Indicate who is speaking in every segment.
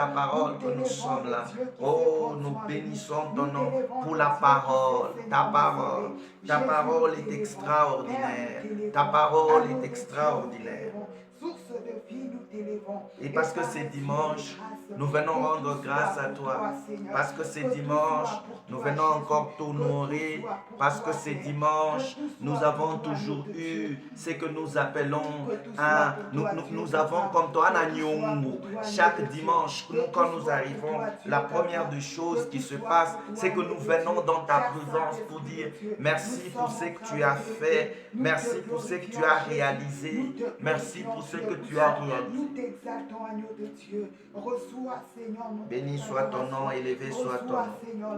Speaker 1: ta parole que nous sommes là. Oh, nous bénissons ton nom pour la parole, ta parole. Ta parole est extraordinaire. Ta parole est extraordinaire. Et parce que c'est dimanche, nous venons rendre grâce à toi. Parce que c'est dimanche, nous venons encore t'honorer. Parce que c'est dimanche, nous avons toujours eu ce que nous appelons un... Nous avons comme toi un agneau. Chaque dimanche, quand nous arrivons, la première des choses qui se passe, c'est que nous venons dans ta présence pour dire merci pour ce que tu as fait. Merci pour ce que tu as réalisé. Merci pour ce que tu as réalisé. Béni soit ton nom, élevé soit ton nom.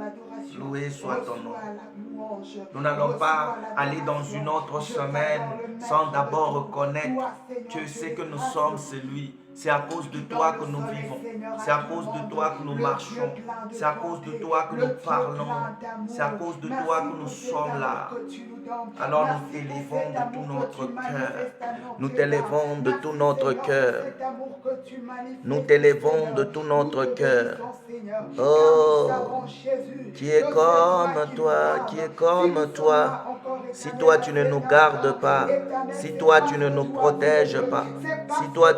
Speaker 1: Loué soit ton nom. Nous n'allons pas aller dans une autre semaine sans d'abord reconnaître que ce que nous sommes, c'est lui. C'est à cause de toi que nous vivons. C'est à cause de toi que nous marchons. C'est à cause de toi que nous parlons. C'est à cause de toi que nous sommes là. Alors nous t'élevons de tout notre cœur. Nous t'élevons de tout notre cœur. Nous t'élevons de tout notre cœur. Oh, qui est comme toi, qui est comme toi. Si toi tu ne nous gardes pas, si toi tu ne nous protèges pas, si toi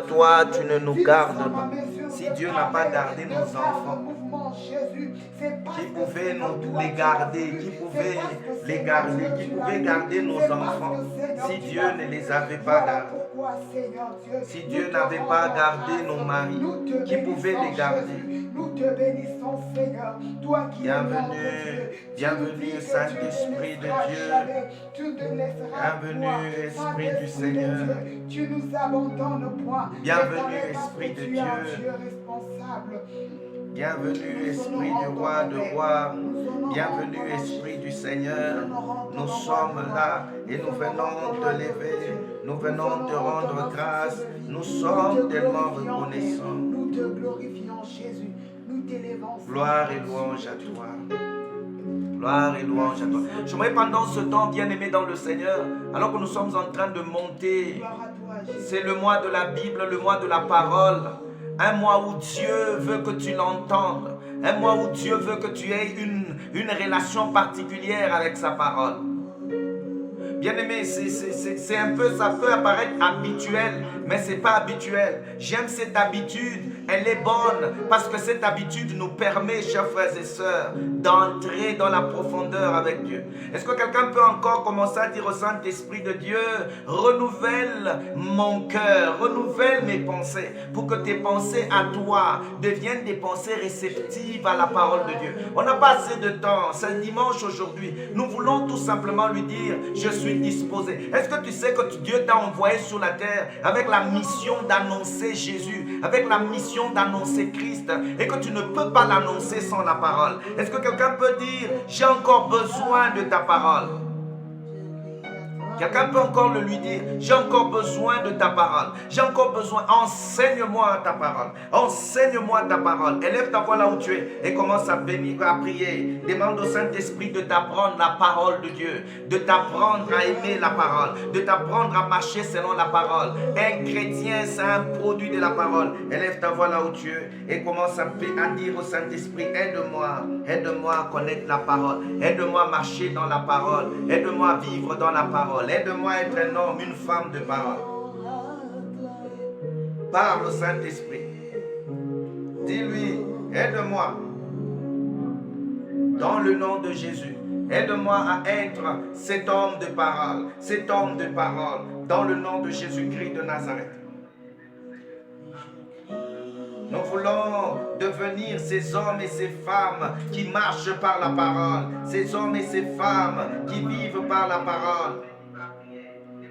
Speaker 1: tu ne nous gardes pas, si Dieu n'a pas gardé nos enfants, qui pouvait nous les garder, qui pouvait les garder, qui pouvait garder nos enfants, si Dieu ne les avait pas gardés, si Dieu n'avait pas gardé nos maris, qui pouvait les garder?
Speaker 2: Nous te bénissons, Seigneur, toi qui
Speaker 1: bienvenue, bienvenue, Saint-Esprit de Dieu. Bienvenue, Esprit du Seigneur.
Speaker 2: Tu nous abandonnes point.
Speaker 1: Bienvenue, Esprit de Dieu. Bienvenue, Esprit du Roi de Rois. Bienvenue, Esprit du Seigneur. Nous sommes là et nous venons te lever. Nous venons te rendre grâce. Nous sommes tellement reconnaissants.
Speaker 2: Nous te glorifions, Jésus. Nous t'élevons.
Speaker 1: Gloire et louange à toi. Gloire et louange à toi. J'aimerais pendant ce temps, bien-aimé dans le Seigneur, alors que nous sommes en train de monter, c'est le mois de la Bible, le mois de la parole. Un mois où Dieu veut que tu l'entendes. Un mois où Dieu veut que tu aies une relation particulière avec sa parole. Bien-aimé, c'est un peu, ça peut apparaître habituel, mais ce n'est pas habituel. J'aime cette habitude, elle est bonne, parce que cette habitude nous permet, chers frères et sœurs, d'entrer dans la profondeur avec Dieu. Est-ce que quelqu'un peut encore commencer à dire au Saint-Esprit de Dieu, renouvelle mon cœur, renouvelle mes pensées, pour que tes pensées à toi deviennent des pensées réceptives à la parole de Dieu. On n'a pas assez de temps, c'est dimanche aujourd'hui. Nous voulons tout simplement lui dire, je suis disposé. Est-ce que tu sais que Dieu t'a envoyé sur la terre avec la mission d'annoncer Jésus, avec la mission d'annoncer Christ, et que tu ne peux pas l'annoncer sans la parole? Est-ce que quelqu'un peut dire, j'ai encore besoin de ta parole? Quelqu'un peut encore le lui dire, j'ai encore besoin de ta parole. J'ai encore besoin, enseigne-moi ta parole. Enseigne-moi ta parole. Élève ta voix là où tu es et commence à bénir, à prier. Demande au Saint-Esprit de t'apprendre la parole de Dieu, de t'apprendre à aimer la parole, de t'apprendre à marcher selon la parole. Un chrétien, c'est un produit de la parole. Élève ta voix là où tu es et commence à dire au Saint-Esprit, aide-moi, aide-moi à connaître la parole. Aide-moi à marcher dans la parole. Aide-moi à vivre dans la parole. Aide-moi à être un homme, une femme de parole. Parle au Saint-Esprit. Dis-lui, aide-moi. Dans le nom de Jésus. Aide-moi à être cet homme de parole. Cet homme de parole. Dans le nom de Jésus-Christ de Nazareth. Nous voulons devenir ces hommes et ces femmes qui marchent par la parole. Ces hommes et ces femmes qui vivent par la parole.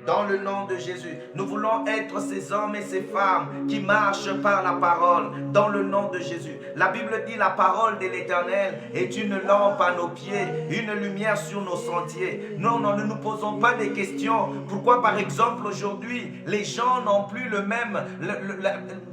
Speaker 1: Dans le nom de Jésus, nous voulons être ces hommes et ces femmes qui marchent par la parole. Dans le nom de Jésus. La Bible dit la parole de l'Éternel est une lampe à nos pieds, une lumière sur nos sentiers. Non, ne nous posons pas des questions. Pourquoi par exemple aujourd'hui, les gens n'ont plus le même...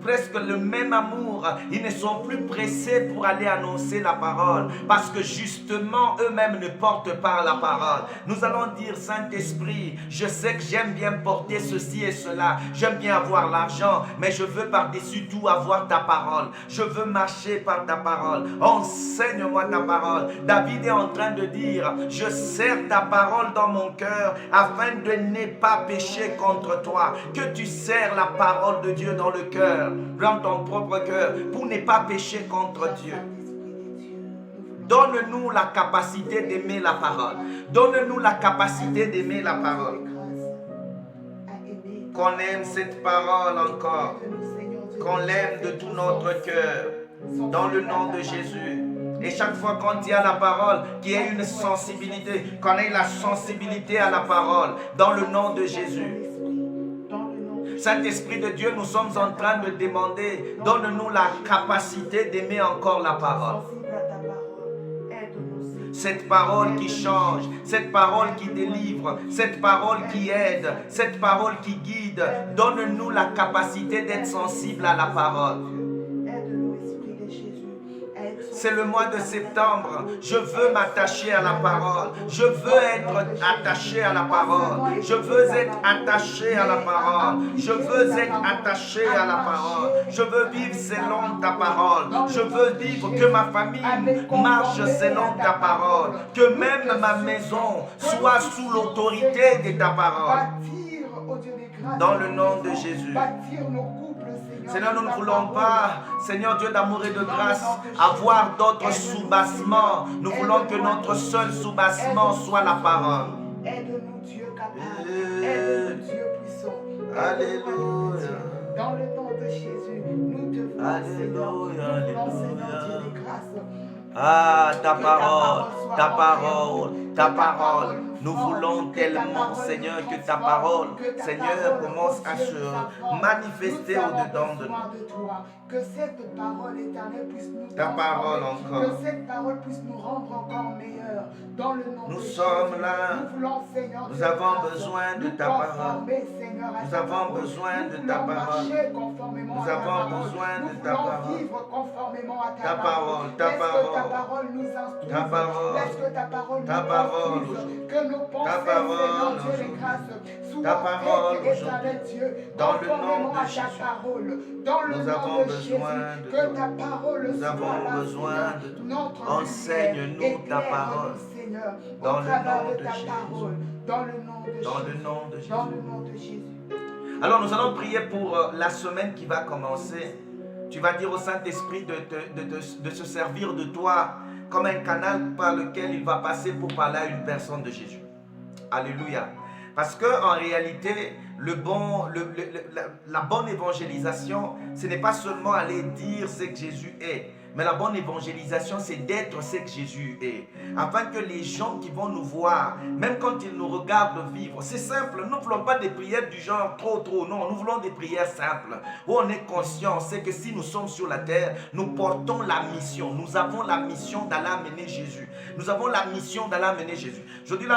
Speaker 1: presque le même amour. Ils ne sont plus pressés pour aller annoncer la parole parce que justement eux-mêmes ne portent pas la parole. Nous allons dire, Saint-Esprit, je sais que j'aime bien porter ceci et cela, j'aime bien avoir l'argent, mais je veux par-dessus tout avoir ta parole. Je veux marcher par ta parole. Enseigne-moi ta parole. David est en train de dire, je serre ta parole dans mon cœur afin de ne pas pécher contre toi. Que tu serres la parole de Dieu dans le cœur, dans ton propre cœur, pour ne pas pécher contre Dieu. Donne-nous la capacité d'aimer la parole. Donne-nous la capacité d'aimer la parole. Qu'on aime cette parole encore. Qu'on l'aime de tout notre cœur. Dans le nom de Jésus. Et chaque fois qu'on dit à la parole, qu'il y ait une sensibilité, qu'on ait la sensibilité à la parole, dans le nom de Jésus. Saint-Esprit de Dieu, nous sommes en train de demander, donne-nous la capacité d'aimer encore la parole. Cette parole qui change, cette parole qui délivre, cette parole qui aide, cette parole qui guide, donne-nous la capacité d'être sensible à la parole. C'est le mois de septembre. Je veux m'attacher à la parole. Je veux être attaché à la parole. Je veux être attaché à la parole. Je veux être attaché à la parole. Je veux vivre selon ta parole. Je veux vivre que ma famille marche selon ta parole. Que même ma maison soit sous l'autorité de ta parole. Dans le nom de Jésus. Seigneur, nous ne voulons pas, Seigneur Dieu d'amour et de grâce, avoir d'autres soubassements. Nous voulons que notre seul soubassement soit la parole.
Speaker 2: Aide-nous, Dieu capable. Aide-nous, Dieu puissant.
Speaker 1: Alléluia.
Speaker 2: Dans le nom de Jésus, nous te voulons, Seigneur. Nous voulons, Seigneur Dieu de grâce.
Speaker 1: Ah, ta parole, ta parole, ta parole. Nous voulons tellement, Seigneur, que ta parole, Seigneur, commence à se manifester au-dedans de nous.
Speaker 2: Que cette parole éternelle puisse nous
Speaker 1: ta parole encore.
Speaker 2: Que cette parole puisse nous rendre encore meilleurs. Dans le nom
Speaker 1: nous
Speaker 2: de
Speaker 1: sommes
Speaker 2: Jésus.
Speaker 1: là.
Speaker 2: Nous voulons, Seigneur,
Speaker 1: nous avons besoin de ta parole.
Speaker 2: Nous
Speaker 1: avons besoin de ta parole. Nous avons besoin de ta parole.
Speaker 2: Vivre conformément à
Speaker 1: ta parole. Ta parole.
Speaker 2: Ta parole nous instruise.
Speaker 1: Ta parole.
Speaker 2: Laisse que ta parole
Speaker 1: ta
Speaker 2: nous
Speaker 1: parole.
Speaker 2: instruise. Que nos pensées,
Speaker 1: ta parole.
Speaker 2: Seigneur Dieu de grâce, soient
Speaker 1: ta parole
Speaker 2: éternel Dieu,
Speaker 1: dans le nom
Speaker 2: conformément
Speaker 1: de
Speaker 2: à
Speaker 1: Jésus.
Speaker 2: ta parole. Dans le
Speaker 1: nous
Speaker 2: nom
Speaker 1: avons
Speaker 2: de
Speaker 1: besoin
Speaker 2: Jésus.
Speaker 1: de
Speaker 2: Que
Speaker 1: toi.
Speaker 2: ta parole
Speaker 1: Nous
Speaker 2: soit
Speaker 1: avons
Speaker 2: là,
Speaker 1: besoin
Speaker 2: Seigneur.
Speaker 1: de toi.
Speaker 2: Notre
Speaker 1: Enseigne-nous ta parole.
Speaker 2: Seigneur,
Speaker 1: Dans
Speaker 2: au
Speaker 1: le
Speaker 2: travers
Speaker 1: nom
Speaker 2: de
Speaker 1: de
Speaker 2: ta
Speaker 1: Jésus.
Speaker 2: parole. Dans le nom de
Speaker 1: Dans
Speaker 2: Jésus.
Speaker 1: le nom de Jésus.
Speaker 2: Dans le nom de Jésus.
Speaker 1: Alors nous allons prier pour la semaine qui va commencer. Tu vas dire au Saint-Esprit de se servir de toi comme un canal par lequel il va passer pour parler à une personne de Jésus. Alléluia. Parce qu'en réalité, la bonne évangélisation, ce n'est pas seulement aller dire ce que Jésus est. Mais la bonne évangélisation, c'est d'être ce que Jésus est. Afin que les gens qui vont nous voir, même quand ils nous regardent vivre, c'est simple. Nous ne voulons pas des prières du genre trop. Non, nous voulons des prières simples. Où on est conscient, c'est que si nous sommes sur la terre, nous portons la mission. Nous avons la mission d'aller amener Jésus. Nous avons la mission d'aller amener Jésus. Aujourd'hui,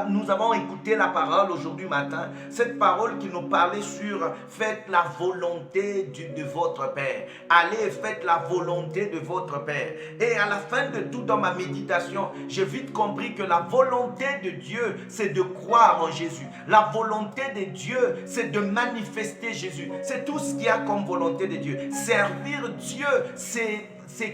Speaker 1: nous avons écouté la parole aujourd'hui matin. Cette parole qui nous parlait sur faites la volonté de votre Père. Allez et faites la volonté de votre Père. Et à la fin de tout dans ma méditation, j'ai vite compris que la volonté de Dieu, c'est de croire en Jésus. La volonté de Dieu, c'est de manifester Jésus. C'est tout ce qu'il y a comme volonté de Dieu. Servir Dieu, c'est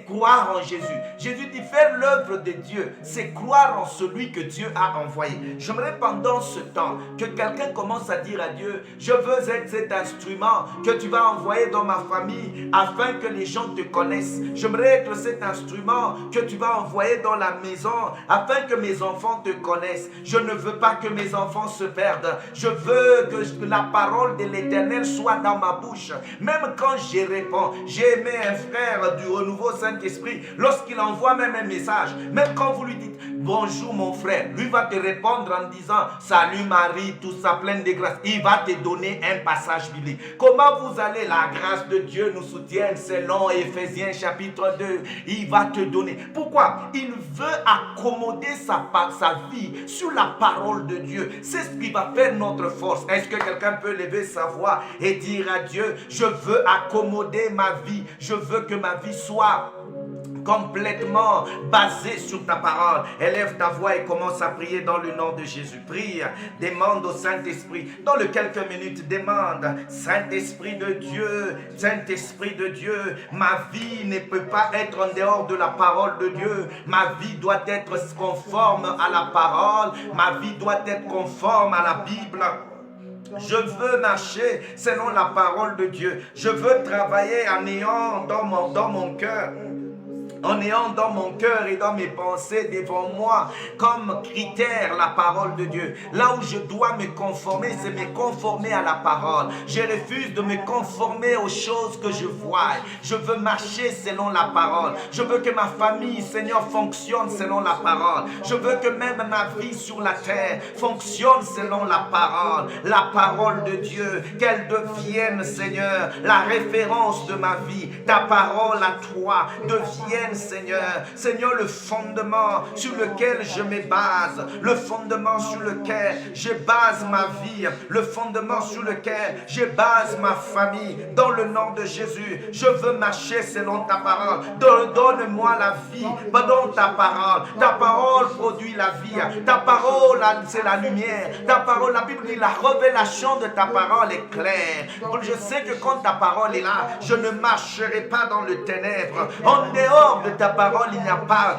Speaker 1: croire en Jésus. Jésus dit faire l'œuvre de Dieu, c'est croire en celui que Dieu a envoyé. J'aimerais pendant ce temps que quelqu'un commence à dire à Dieu, je veux être cet instrument que tu vas envoyer dans ma famille afin que les gens te connaissent. J'aimerais être cet instrument que tu vas envoyer dans la maison afin que mes enfants te connaissent. Je ne veux pas que mes enfants se perdent. Je veux que la parole de l'Éternel soit dans ma bouche. Même quand j'y réponds, j'ai aimé un frère du Renouveau au Saint-Esprit, lorsqu'il envoie même un message, même quand vous lui dites bonjour mon frère, lui va te répondre en disant salut Marie, tout ça pleine de grâce. Il va te donner un passage biblique. Comment vous allez? La grâce de Dieu nous soutienne selon Éphésiens chapitre 2. Il va te donner. Pourquoi? Il veut accommoder sa vie sur la parole de Dieu. C'est ce qui va faire notre force. Est-ce que quelqu'un peut lever sa voix et dire à Dieu, je veux accommoder ma vie, je veux que ma vie soit complètement basée sur ta parole. Élève ta voix et commence à prier dans le nom de Jésus. Prie, demande au Saint-Esprit. Dans les quelques minutes, demande, Saint-Esprit de Dieu, Saint-Esprit de Dieu, ma vie ne peut pas être en dehors de la parole de Dieu. Ma vie doit être conforme à la parole. Ma vie doit être conforme à la Bible. Je veux marcher selon la parole de Dieu. Je veux travailler en ayant dans mon cœur, en ayant dans mon cœur et dans mes pensées devant moi comme critère la parole de Dieu. Là où je dois me conformer, c'est me conformer à la parole. Je refuse de me conformer aux choses que je vois. Je veux marcher selon la parole. Je veux que ma famille, Seigneur, fonctionne selon la parole. Je veux que même ma vie sur la terre fonctionne selon la parole de Dieu. Qu'elle devienne, Seigneur, la référence de ma vie. Ta parole à toi devienne, Seigneur, le fondement sur lequel je me base, le fondement sur lequel je base ma vie, le fondement sur lequel je base ma famille. Dans le nom de Jésus, je veux marcher selon ta parole. Donne-moi la vie dans ta parole. Ta parole produit la vie. Ta parole, c'est la lumière. Ta parole, la Bible dit, la révélation de ta parole est claire. Je sais que quand ta parole est là, je ne marcherai pas dans le ténèbre. En dehors de ta parole, il n'y a pas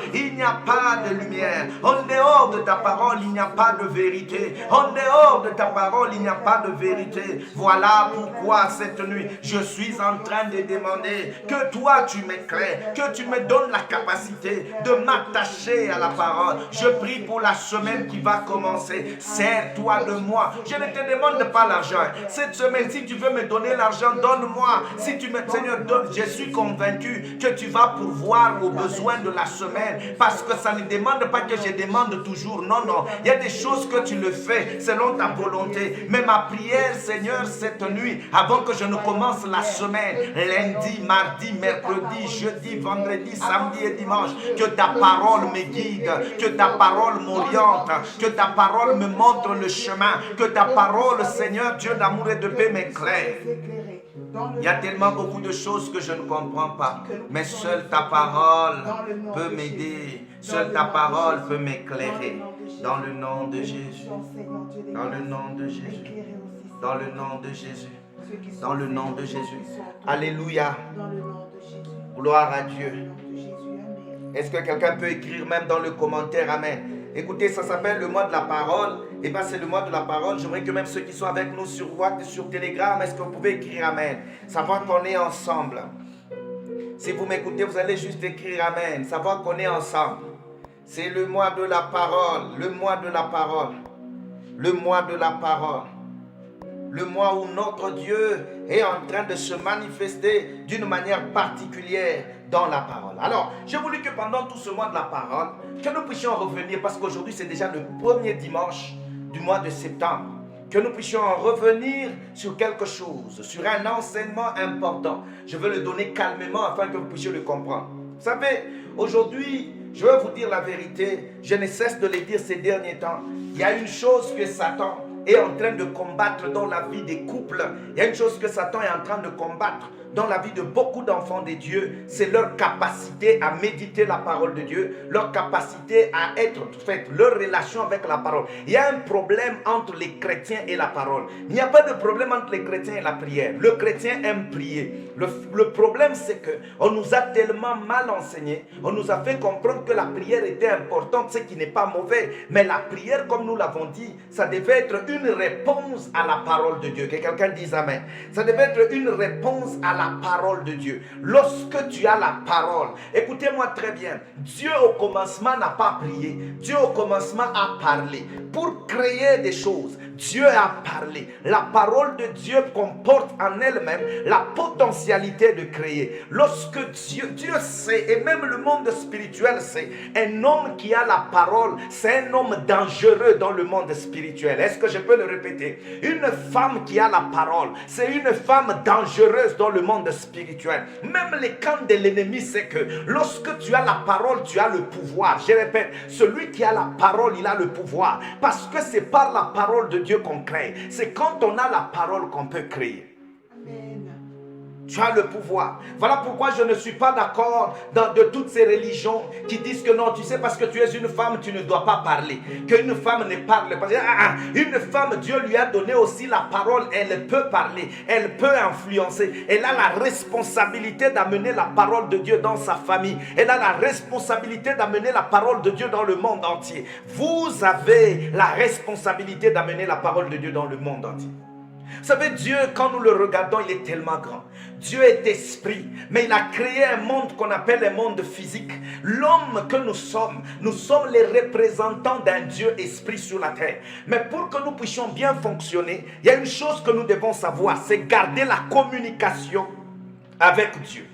Speaker 1: de lumière. En dehors de ta parole, il n'y a pas de vérité. En dehors de ta parole, il n'y a pas de vérité. Voilà pourquoi cette nuit, je suis en train de demander que toi, tu m'éclaires, que tu me donnes la capacité de m'attacher à la parole. Je prie pour la semaine qui va commencer. Sers-toi de moi. Je ne te demande pas l'argent. Cette semaine, si tu veux me donner l'argent, donne-moi. Si tu me, Seigneur, donne. Je suis convaincu que tu vas pourvoir aux besoins de la semaine, parce que ça ne demande pas que je demande toujours. Non, non. Il y a des choses que tu le fais selon ta volonté. Mais ma prière, Seigneur, cette nuit, avant que je ne commence la semaine, lundi, mardi, mercredi, jeudi, vendredi, samedi et dimanche, que ta parole me guide, que ta parole m'oriente, que ta parole me montre le chemin, que ta parole, Seigneur, Dieu d'amour et de paix, m'éclaire. Il y a tellement beaucoup de choses que je ne comprends pas, mais seule ta parole peut m'aider, seule ta parole peut m'éclairer. Dans le nom de Jésus, dans le nom de Jésus, dans le nom de Jésus, dans le nom de Jésus. Alléluia. Gloire à Dieu. Est-ce que quelqu'un peut écrire même dans le commentaire Amen? Écoutez, ça s'appelle le mois de la parole. Et bien, c'est le mois de la parole. J'aimerais que même ceux qui sont avec nous sur WhatsApp, sur Telegram, est-ce que vous pouvez écrire Amen? Savoir qu'on est ensemble. Si vous m'écoutez, vous allez juste écrire Amen. Savoir qu'on est ensemble. C'est le mois de la parole. Le mois de la parole. Le mois de la parole. Le mois où notre Dieu est en train de se manifester d'une manière particulière dans la parole. Alors, j'ai voulu que pendant tout ce mois de la parole, que nous puissions revenir, parce qu'aujourd'hui c'est déjà le premier dimanche du mois de septembre, que nous puissions revenir sur quelque chose, sur un enseignement important. Je veux le donner calmement afin que vous puissiez le comprendre. Vous savez, aujourd'hui, je veux vous dire la vérité, je ne cesse de le dire ces derniers temps. Il y a une chose que Satan est en train de combattre dans la vie des couples. Il y a une chose que Satan est en train de combattre dans la vie de beaucoup d'enfants de Dieu, c'est leur capacité à méditer la parole de Dieu, leur capacité à être faite, leur relation avec la parole. Il y a un problème entre les chrétiens et la parole. Il n'y a pas de problème entre les chrétiens et la prière. Le chrétien aime prier. Le problème, c'est qu'on nous a tellement mal enseigné, on nous a fait comprendre que la prière était importante, ce qui n'est pas mauvais. Mais la prière, comme nous l'avons dit, ça devait être une réponse à la parole de Dieu. Que quelqu'un dise Amen. Ça devait être une réponse à la parole de Dieu. Lorsque tu as la parole, écoutez-moi très bien, Dieu au commencement n'a pas prié, Dieu au commencement a parlé pour créer des choses, Dieu a parlé. La parole de Dieu comporte en elle-même la potentialité de créer. Lorsque Dieu sait, et même le monde spirituel sait, un homme qui a la parole, c'est un homme dangereux dans le monde spirituel. Est-ce que je peux le répéter? Une femme qui a la parole, c'est une femme dangereuse dans le monde spirituel. Même les camps de l'ennemi, c'est que lorsque tu as la parole, tu as le pouvoir. Je répète, celui qui a la parole, il a le pouvoir. Parce que c'est par la parole de Dieu qu'on crée. C'est quand on a la parole qu'on peut créer.
Speaker 2: Amen.
Speaker 1: Tu as le pouvoir. Voilà pourquoi je ne suis pas d'accord de toutes ces religions qui disent que non, tu sais, parce que tu es une femme, tu ne dois pas parler. Qu'une femme ne parle pas. Une femme, Dieu lui a donné aussi la parole. Elle peut parler. Elle peut influencer. Elle a la responsabilité d'amener la parole de Dieu dans sa famille. Elle a la responsabilité d'amener la parole de Dieu dans le monde entier. Vous avez la responsabilité d'amener la parole de Dieu dans le monde entier. Vous savez, Dieu, quand nous le regardons, il est tellement grand. Dieu est esprit, mais il a créé un monde qu'on appelle un monde physique. L'homme que nous sommes les représentants d'un Dieu esprit sur la terre. Mais pour que nous puissions bien fonctionner, il y a une chose que nous devons savoir, c'est garder la communication avec Dieu.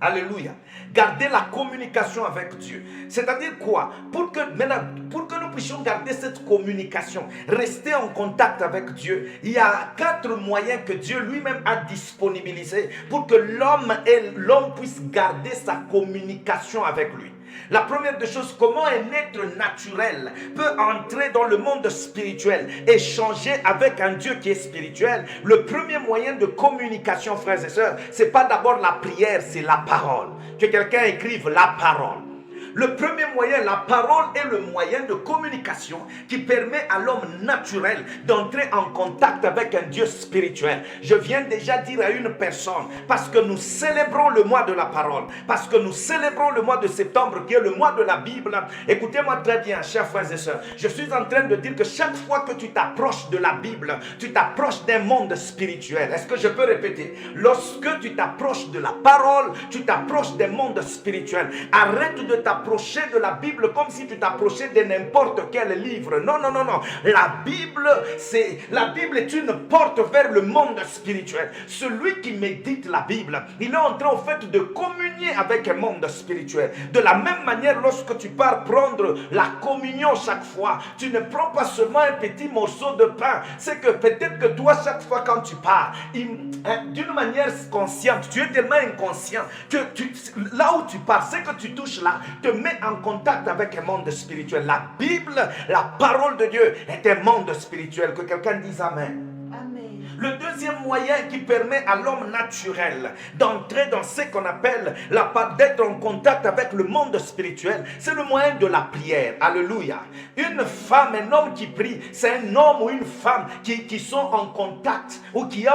Speaker 1: Alléluia. Garder la communication avec Dieu. C'est-à-dire quoi? Pour que nous puissions garder cette communication, rester en contact avec Dieu, il y a 4 moyens que Dieu lui-même a disponibilisés pour que l'homme puisse garder sa communication avec lui. La première des choses, comment un être naturel peut entrer dans le monde spirituel, échanger avec un Dieu qui est spirituel. Le premier moyen de communication, frères et sœurs, c'est pas d'abord la prière, c'est la parole. Que quelqu'un écrive la parole. Le premier moyen, la parole est le moyen de communication qui permet à l'homme naturel d'entrer en contact avec un Dieu spirituel. Je viens déjà dire à une personne, parce que nous célébrons le mois de la parole, parce que nous célébrons le mois de septembre qui est le mois de la Bible. Écoutez-moi très bien, chers frères et sœurs. Je suis en train de dire que chaque fois que tu t'approches de la Bible, tu t'approches d'un monde spirituel. Est-ce que je peux répéter? Lorsque tu t'approches de la parole, tu t'approches d'un monde spirituel. Arrête de t'approcher de la Bible comme si tu t'approchais de n'importe quel livre. Non, non, non, non. La Bible est une porte vers le monde spirituel. Celui qui médite la Bible, il est en train, en fait, de communier avec un monde spirituel. De la même manière, lorsque tu pars prendre la communion chaque fois, tu ne prends pas seulement un petit morceau de pain. C'est que peut-être que toi, chaque fois quand tu pars, d'une manière consciente, tu es tellement inconscient que là où tu pars, c'est que tu touches là, te met en contact avec un monde spirituel. La Bible, la parole de Dieu est un monde spirituel. Que quelqu'un dise Amen.
Speaker 2: Amen.
Speaker 1: Le deuxième moyen qui permet à l'homme naturel d'entrer dans ce qu'on appelle d'être en contact avec le monde spirituel, c'est le moyen de la prière. Alléluia. Une femme, un homme qui prie, c'est un homme ou une femme qui sont en contact ou qui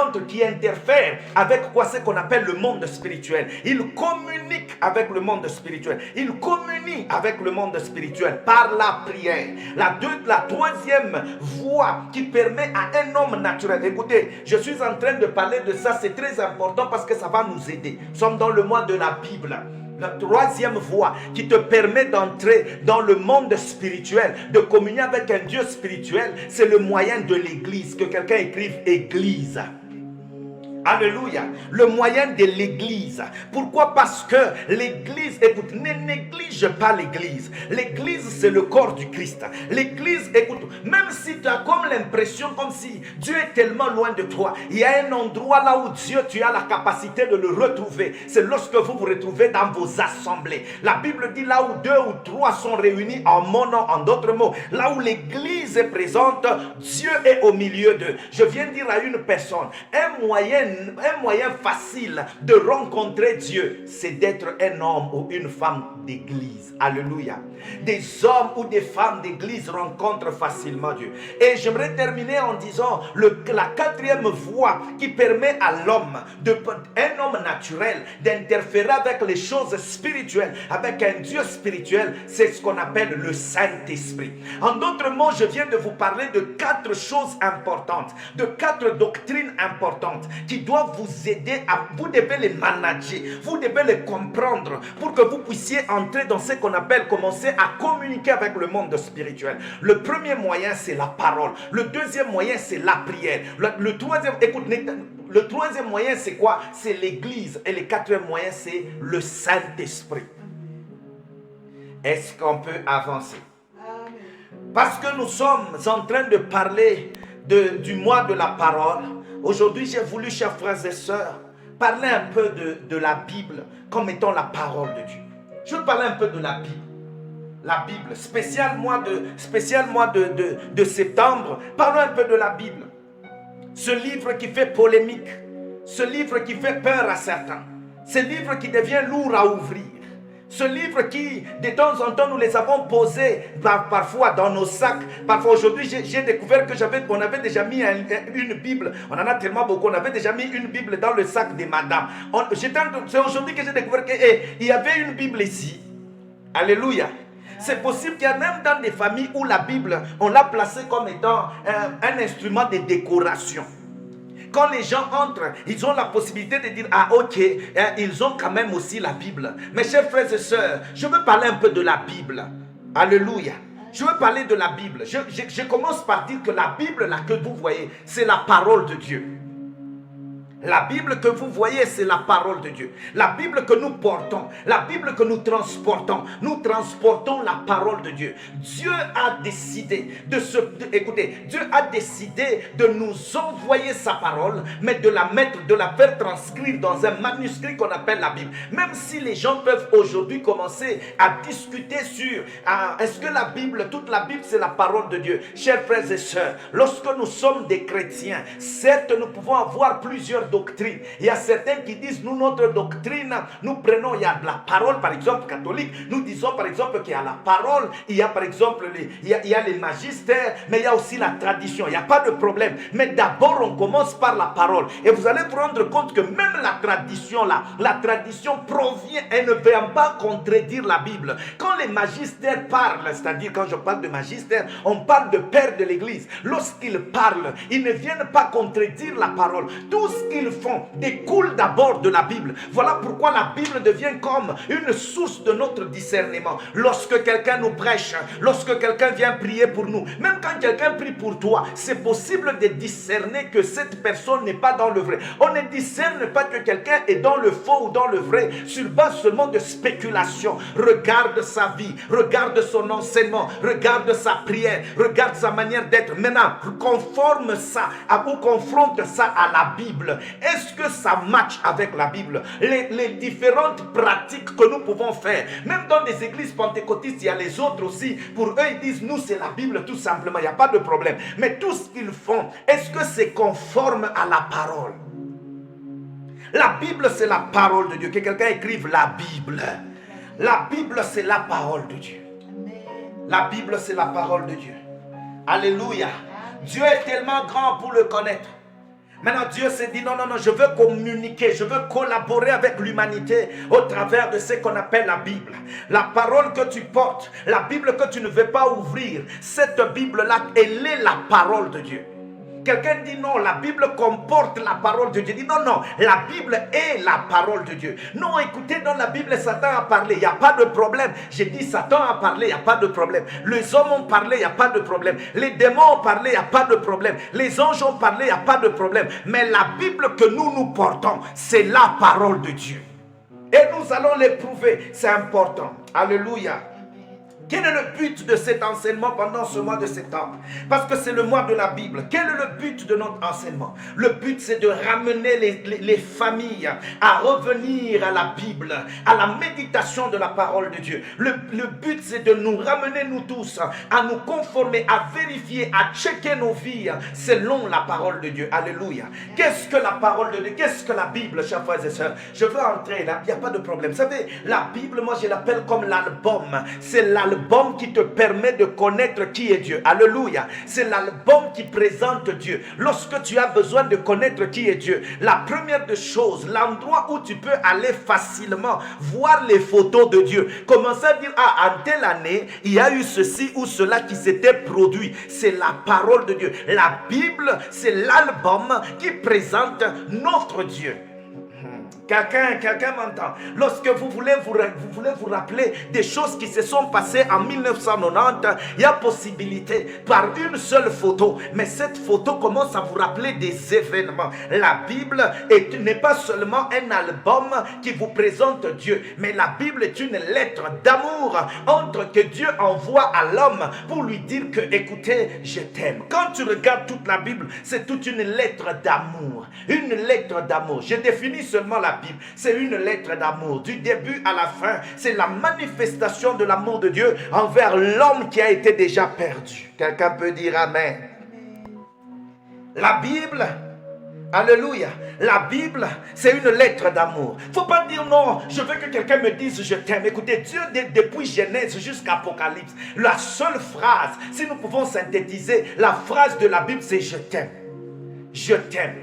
Speaker 1: interfèrent avec quoi, ce qu'on appelle le monde spirituel. Ils communiquent avec le monde spirituel. Ils communient avec le monde spirituel par la prière. La troisième voie qui permet à un homme naturel, écoutez, je suis en train de parler de ça, c'est très important parce que ça va nous aider. Nous sommes dans le mois de la Bible. La troisième voie qui te permet d'entrer dans le monde spirituel, de communier avec un Dieu spirituel, c'est le moyen de l'église. Que quelqu'un écrive église. Alléluia. Le moyen de l'église. Pourquoi? Parce que l'église, écoute, ne néglige pas l'église. L'église, c'est le corps du Christ. L'église, écoute, même si tu as comme l'impression, comme si Dieu est tellement loin de toi, il y a un endroit là où Dieu, tu as la capacité de le retrouver. C'est lorsque vous vous retrouvez dans vos assemblées. La Bible dit là où 2 ou 3 sont réunis en mon nom, en d'autres mots, là où l'église est présente, Dieu est au milieu d'eux. Je viens dire à une personne, un moyen facile de rencontrer Dieu, c'est d'être un homme ou une femme d'église. Alléluia. Des hommes ou des femmes d'église rencontrent facilement Dieu. Et j'aimerais terminer en disant la quatrième voie qui permet à l'homme, un homme naturel, d'interférer avec les choses spirituelles, avec un Dieu spirituel, c'est ce qu'on appelle le Saint-Esprit. En d'autres mots, je viens de vous parler de 4 choses importantes, de 4 doctrines importantes qui doivent vous aider, vous devez les manager, vous devez les comprendre pour que vous puissiez entrer dans ce qu'on appelle, commencer à communiquer avec le monde spirituel. Le premier moyen, c'est la parole. Le deuxième moyen, c'est la prière. Le troisième, écoute, le troisième moyen, c'est quoi? C'est l'église. Et le quatrième moyen, c'est le Saint-Esprit. Est-ce qu'on peut avancer? Parce que nous sommes en train de parler du mois de la parole. Aujourd'hui, j'ai voulu, chers frères et sœurs, parler un peu de la Bible comme étant la parole de Dieu. Je veux parler un peu de la Bible. La Bible, spécial mois de septembre, parlons un peu de la Bible. Ce livre qui fait polémique, ce livre qui fait peur à certains, ce livre qui devient lourd à ouvrir, ce livre qui, de temps en temps, nous les avons posés parfois dans nos sacs. Parfois, aujourd'hui, j'ai découvert qu'on avait déjà mis une Bible. On en a tellement beaucoup. On avait déjà mis une Bible dans le sac des madames. C'est aujourd'hui que j'ai découvert qu'il y avait une Bible ici. Alléluia. C'est possible qu'il y a même dans des familles où la Bible, on l'a placée comme étant un instrument de décoration. Quand les gens entrent, ils ont la possibilité de dire, ah ok, ils ont quand même aussi la Bible. Mes chers frères et sœurs, je veux parler un peu de la Bible. Alléluia. Je veux parler de la Bible. Je commence par dire que la Bible, là, que vous voyez, c'est la parole de Dieu. La Bible que vous voyez, c'est la parole de Dieu. La Bible que nous portons, la Bible que nous transportons la parole de Dieu. Dieu a décidé écoutez, Dieu a décidé de nous envoyer sa parole, mais de la faire transcrire dans un manuscrit qu'on appelle la Bible. Même si les gens peuvent aujourd'hui commencer à discuter sur est-ce que la Bible, toute la Bible, c'est la parole de Dieu. Chers frères et sœurs, lorsque nous sommes des chrétiens, certes, nous pouvons avoir plusieurs doctrine. Il y a certains qui disent, nous, notre doctrine, nous prenons, il y a de la parole, par exemple, catholique. Nous disons, par exemple, qu'il y a la parole, il y a, par exemple, il y a les magistères, mais il y a aussi la tradition. Il n'y a pas de problème. Mais d'abord, on commence par la parole. Et vous allez vous rendre compte que même la tradition, là, la tradition provient, elle ne vient pas contredire la Bible. Quand les magistères parlent, c'est-à-dire quand je parle de magistère, on parle de père de l'Église. Lorsqu'ils parlent, ils ne viennent pas contredire la parole. Tout ce qu'ils font découle d'abord de la Bible. Voilà pourquoi la Bible devient comme une source de notre discernement. Lorsque quelqu'un nous prêche, lorsque quelqu'un vient prier pour nous, même quand quelqu'un prie pour toi, c'est possible de discerner que cette personne n'est pas dans le vrai. On ne discerne pas que quelqu'un est dans le faux ou dans le vrai sur base seulement de spéculation. Regarde sa vie, regarde son enseignement, regarde sa prière, regarde sa manière d'être. Maintenant, conforme ça ou confronte ça à la Bible. Est-ce que ça match avec la Bible? Les différentes pratiques que nous pouvons faire, même dans des églises pentecôtistes, il y a les autres aussi. Pour eux, ils disent, nous, c'est la Bible, tout simplement. Il n'y a pas de problème. Mais tout ce qu'ils font, est-ce que c'est conforme à la parole? La Bible, c'est la parole de Dieu. Que quelqu'un écrive la Bible. La Bible, c'est la parole de Dieu. La Bible, c'est la parole de Dieu. Alléluia. Dieu est tellement grand pour le connaître. Maintenant, Dieu s'est dit, non, je veux communiquer, je veux collaborer avec l'humanité au travers de ce qu'on appelle la Bible. La parole que tu portes, la Bible que tu ne veux pas ouvrir, cette Bible-là, elle est la parole de Dieu. Quelqu'un dit non, la Bible comporte la parole de Dieu. Dit non, la Bible est la parole de Dieu. Non, écoutez, dans la Bible, Satan a parlé, il n'y a pas de problème. J'ai dit Satan a parlé, il n'y a pas de problème. Les hommes ont parlé, il n'y a pas de problème. Les démons ont parlé, il n'y a pas de problème. Les anges ont parlé, il n'y a pas de problème. Mais la Bible que nous portons, c'est la parole de Dieu. Et nous allons l'éprouver. C'est important. Alléluia. Quel est le but de cet enseignement pendant ce mois de septembre? Parce que c'est le mois de la Bible. Quel est le but de notre enseignement? Le but, c'est de ramener les familles à revenir à la Bible, à la méditation de la parole de Dieu. Le but, c'est de nous ramener, nous tous, à nous conformer, à vérifier, à checker nos vies selon la parole de Dieu. Alléluia. Qu'est-ce que la parole de Dieu? Qu'est-ce que la Bible, chers frères et sœurs? Je veux entrer là, il n'y a pas de problème. Vous savez, la Bible, moi, je l'appelle comme l'album. C'est l'album l'album qui te permet de connaître qui est Dieu. Alléluia. C'est l'album qui présente Dieu. Lorsque tu as besoin de connaître qui est Dieu, la première des choses, l'endroit où tu peux aller facilement voir les photos de Dieu, commencer à dire, en telle année, il y a eu ceci ou cela qui s'était produit. C'est la parole de Dieu. La Bible, c'est l'album qui présente notre Dieu. Quelqu'un m'entend. Lorsque vous voulez vous rappeler des choses qui se sont passées en 1990, il y a possibilité par une seule photo. Mais cette photo commence à vous rappeler des événements. La Bible n'est pas seulement un album qui vous présente Dieu, mais la Bible est une lettre d'amour que Dieu envoie à l'homme pour lui dire que, écoutez, je t'aime. Quand tu regardes toute la Bible, c'est toute une lettre d'amour. Une lettre d'amour. Je définis seulement la Bible, c'est une lettre d'amour. Du début à la fin, c'est la manifestation de l'amour de Dieu envers l'homme qui a été déjà perdu. Quelqu'un peut dire Amen. La Bible, alléluia, la Bible, c'est une lettre d'amour. Il ne faut pas dire non, je veux que quelqu'un me dise je t'aime. Écoutez, Dieu, depuis Genèse jusqu'à Apocalypse, la seule phrase, si nous pouvons synthétiser, la phrase de la Bible, c'est je t'aime. Je t'aime.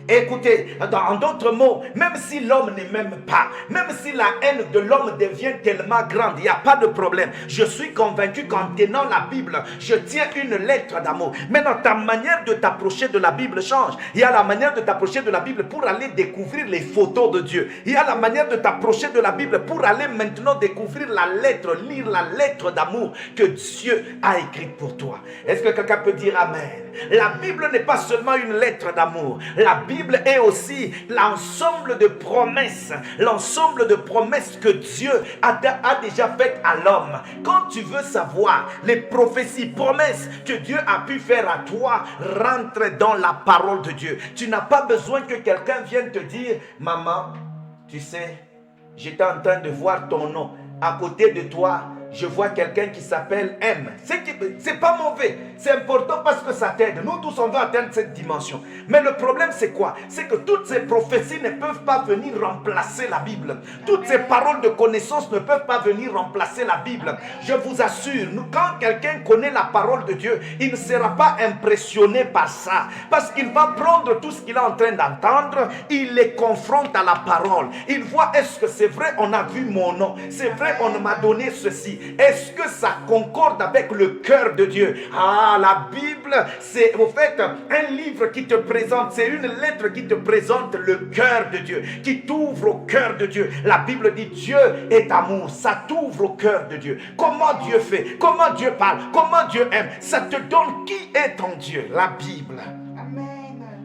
Speaker 1: Écoutez, en d'autres mots, même si l'homme ne m'aime pas, même si la haine de l'homme devient tellement grande, il n'y a pas de problème. Je suis convaincu qu'en tenant la Bible, je tiens une lettre d'amour. Maintenant, ta manière de t'approcher de la Bible change. Il y a la manière de t'approcher de la Bible pour aller découvrir les photos de Dieu. Il y a la manière de t'approcher de la Bible pour aller maintenant découvrir la lettre, lire la lettre d'amour que Dieu a écrite pour toi. Est-ce que quelqu'un peut dire Amen? La Bible n'est pas seulement une lettre d'amour. La Bible est aussi l'ensemble de promesses. L'ensemble de promesses que Dieu a déjà faites à l'homme. Quand tu veux savoir les prophéties, promesses que Dieu a pu faire à toi, rentre dans la parole de Dieu. Tu n'as pas besoin que quelqu'un vienne te dire, maman, tu sais, j'étais en train de voir ton nom. À côté de toi, je vois quelqu'un qui s'appelle M. C'est pas mauvais. C'est important parce que ça t'aide. Nous tous, on va atteindre cette dimension. Mais le problème, c'est quoi? C'est que toutes ces prophéties ne peuvent pas venir remplacer la Bible. Toutes ces paroles de connaissance ne peuvent pas venir remplacer la Bible. Je vous assure, quand quelqu'un connaît la parole de Dieu, il ne sera pas impressionné par ça. Parce qu'il va prendre tout ce qu'il est en train d'entendre, il les confronte à la parole. Il voit, est-ce que c'est vrai, on a vu mon nom? C'est vrai, on m'a donné ceci. Est-ce que ça concorde avec le cœur de Dieu? Ah, la Bible, c'est au fait un livre qui te présente, c'est une lettre qui te présente le cœur de Dieu, qui t'ouvre au cœur de Dieu. La Bible dit Dieu est amour, ça t'ouvre au cœur de Dieu. Comment Dieu fait? Comment Dieu parle? Comment Dieu aime? Ça te donne qui est ton Dieu, la Bible.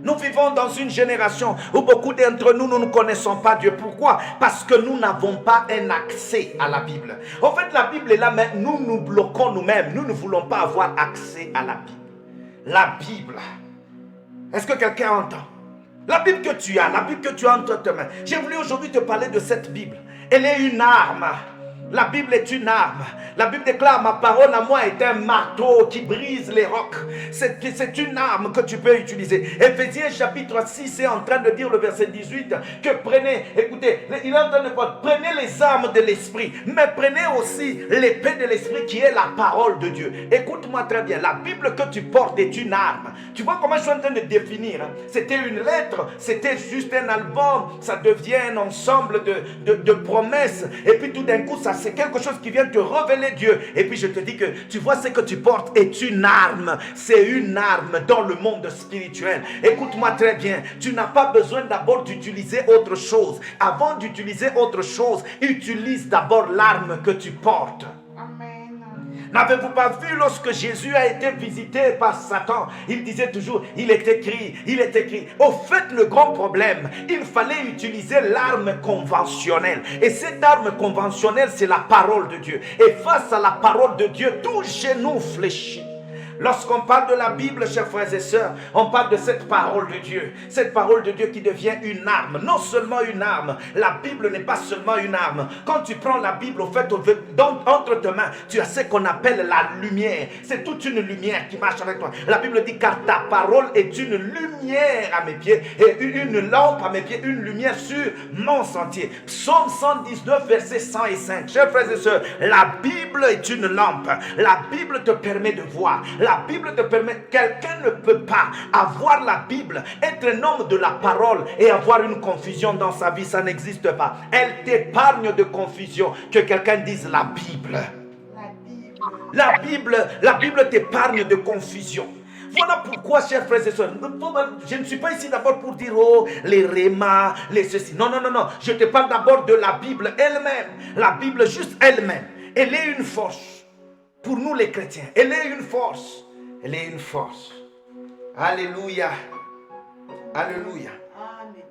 Speaker 1: Nous vivons dans une génération où beaucoup d'entre nous, nous ne connaissons pas Dieu. Pourquoi? Parce que nous n'avons pas un accès à la Bible. En fait, la Bible est là, mais nous nous bloquons nous-mêmes. Nous ne voulons pas avoir accès à la Bible. La Bible. Est-ce que quelqu'un entend? La Bible que tu as, la Bible que tu as entre tes mains. J'ai voulu aujourd'hui te parler de cette Bible. Elle est une arme. La Bible est une arme. La Bible déclare, ma parole à moi est un marteau qui brise les rocs. C'est une arme que tu peux utiliser. Éphésiens chapitre 6 est en train de dire le verset 18 que prenez, écoutez, il est en train de dire, prenez les armes de l'esprit, mais prenez aussi l'épée de l'esprit qui est la parole de Dieu. Écoute-moi très bien, la Bible que tu portes est une arme. Tu vois comment je suis en train de définir? C'était une lettre, c'était juste un album, ça devient un ensemble de promesses, et puis tout d'un coup, ça c'est quelque chose qui vient te révéler Dieu. Et puis je te dis que tu vois ce que tu portes est une arme. C'est une arme dans le monde spirituel. Écoute-moi très bien. Tu n'as pas besoin d'abord d'utiliser autre chose. Avant d'utiliser autre chose, utilise d'abord l'arme que tu portes. N'avez-vous pas vu lorsque Jésus a été visité par Satan? Il disait toujours, il est écrit, il est écrit. Au fait, le grand problème, il fallait utiliser l'arme conventionnelle. Et cette arme conventionnelle, c'est la parole de Dieu. Et face à la parole de Dieu, tout genou fléchit. Lorsqu'on parle de la Bible, chers frères et sœurs, on parle de cette parole de Dieu. Cette parole de Dieu qui devient une arme. Non seulement une arme. La Bible n'est pas seulement une arme. Quand tu prends la Bible, au fait, entre tes mains, tu as ce qu'on appelle la lumière. C'est toute une lumière qui marche avec toi. La Bible dit, car ta parole est une lumière à mes pieds et une lampe à mes pieds, une lumière sur mon sentier. Psaume 119, versets 105. Chers frères et sœurs, la Bible est une lampe. La Bible te permet de voir. La Bible te permet, quelqu'un ne peut pas avoir la Bible, être un homme de la parole et avoir une confusion dans sa vie, ça n'existe pas. Elle t'épargne de confusion que quelqu'un dise la Bible. La Bible t'épargne de confusion. Voilà pourquoi, chers frères et sœurs, je ne suis pas ici d'abord pour dire, oh, les rémas, les ceci. Non, non, non, non. Je te parle d'abord de la Bible elle-même. La Bible juste elle-même. Elle est une force. Pour nous les chrétiens, elle est une force. Elle est une force. Alléluia. Alléluia.
Speaker 2: Amen.